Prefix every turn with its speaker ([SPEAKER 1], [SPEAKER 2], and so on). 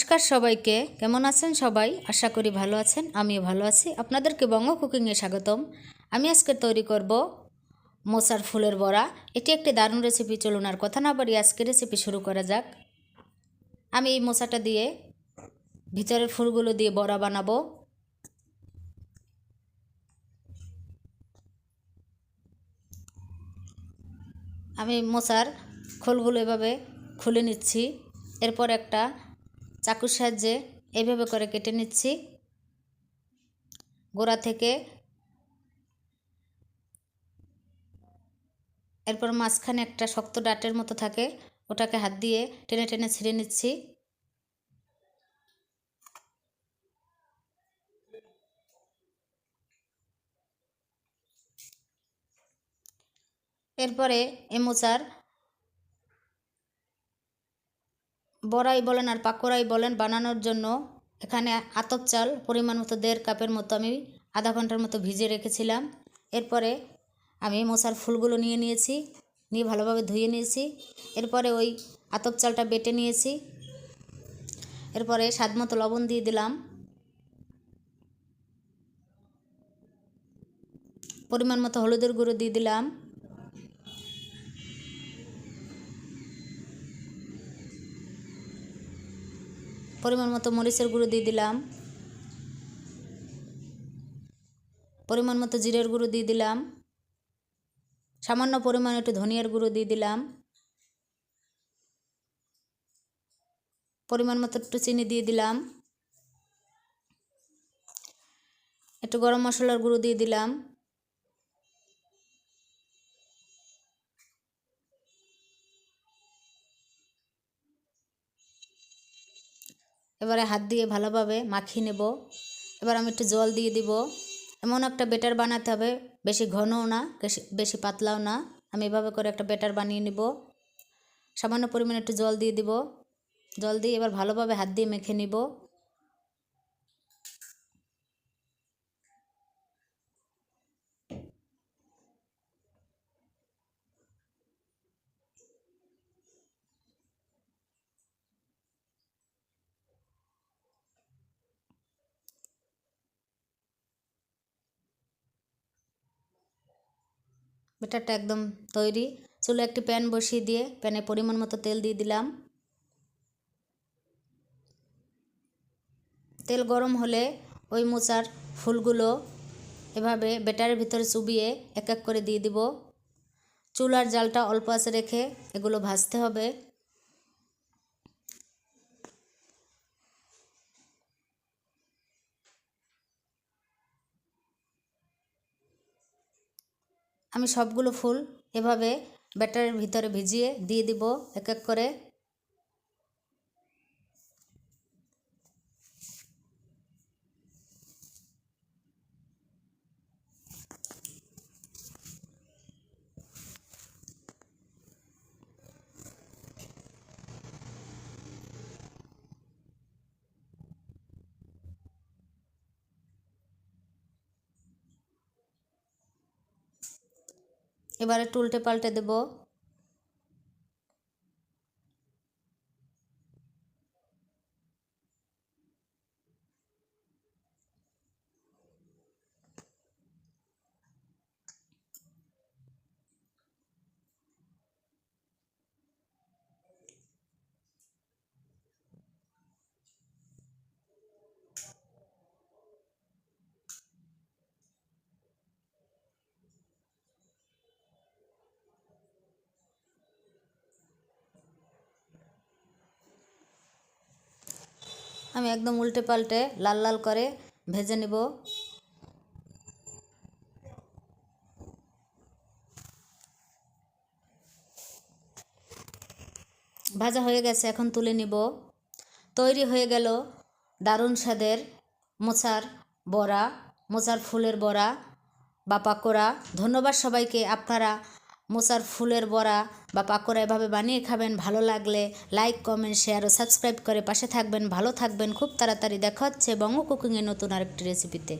[SPEAKER 1] নমস্কার সবাইকে, কেমন আছেন সবাই? আশা করি ভালো আছেন। আমিও ভালো আছি। আপনাদেরকে বঙ্গ কুকিংয়ে স্বাগতম। আমি আজকে তৈরি করব মোচার ফুলের বড়া। এটি একটি দারুণ রেসিপি। চলুন আর কথা না বাড়িয়ে আজকে রেসিপি শুরু করা যাক। আমি এই মোচাটা দিয়ে ভিতরের ফুলগুলো দিয়ে বড়া বানাবো। আমি মোচার খোলগুলো এভাবে খুলে নিচ্ছি। এরপর একটা চাকুর সাহায্যে এইভাবে করে কেটে নিচ্ছি গোড়া থেকে। এরপর মাঝখানে একটা শক্ত ডাঁটের মতো থাকে, ওটাকে হাত দিয়ে টেনে টেনে ছিঁড়ে নিচ্ছি। এরপরে এই মোচার বড়াই বলেন আর পাকোড়াই বলেন বানানোর জন্য এখানে আতপ চাল পরিমাণ মতো 1.5 কাপের মতো আমি আধা ঘন্টার মতো ভিজিয়ে রেখেছিলাম। এরপরে আমি মোচার ফুলগুলো নিয়েছি, নিয়ে ভালোভাবে ধুয়ে নিয়েছি। এরপরে ওই আতপ চালটা বেটে নিয়েছি। এরপরে স্বাদ মতো লবণ দিয়ে দিলাম, পরিমাণ মতো হলুদের গুঁড়ো দিয়ে দিলাম, পরিমাণ মতো মরিচের গুঁড়ো দিয়ে দিলাম, পরিমাণ মতো জিরের গুঁড়ো দিয়ে দিলাম, সামান্য পরিমাণ একটু ধনিয়ার গুঁড়ো দিয়ে দিলাম, পরিমাণ মতো একটু চিনি দিয়ে দিলাম, একটু গরম মশলার গুঁড়ো দিয়ে দিলাম। এবারে হাত দিয়ে ভালোভাবে মাখিয়ে নেব। এবার আমি একটু জল দিয়ে দিব। এমন একটা ব্যাটার বানাতে হবে, বেশি ঘনও না বেশি পাতলাও না। আমি এভাবে করে একটা ব্যাটার বানিয়ে নেব। সামান্য পরিমাণে একটু জল দিয়ে দিব। জল দিয়ে এবার ভালোভাবে হাত দিয়ে মেখে নিব। ব্যাটারটা একদম তৈরি। চুলে একটি প্যান বসিয়ে দিয়ে প্যানে পরিমাণ মতো তেল দিয়ে দিলাম। তেল গরম হলে ওই মোচার ফুলগুলো এভাবে ব্যাটারের ভিতরে চুবিয়ে এক এক করে দিয়ে দিব। চুলার জালটা অল্প আঁচে রেখে এগুলো ভাজতে হবে। আমি সবগুলো ফুল এভাবে ব্যাটারের ভিতরে ভিজিয়ে দিয়ে দিব এক এক করে। এবারে উল্টে পাল্টে দেব। আমি একদম উল্টে পাল্টে লাল লাল করে ভেজে নেব। ভাজা হয়ে গেছে, এখন তুলে নিব। তৈরি হয়ে গেল দারুণ স্বাদের মোচার বড়া, মোচার ফুলের বড়া বা পাকোড়া। ধন্যবাদ সবাইকে। আপনারা মোচার ফুলের বড়া বা পাকোড়া এভাবে বানিয়ে খাবেন। ভালো লাগলে লাইক, কমেন্ট, শেয়ার ও সাবস্ক্রাইব করে পাশে থাকবেন। ভালো থাকবেন। খুব তাড়াতাড়ি দেখা হচ্ছে বঙ্গ কুকিংয়ের নতুন আরেকটি রেসিপিতে।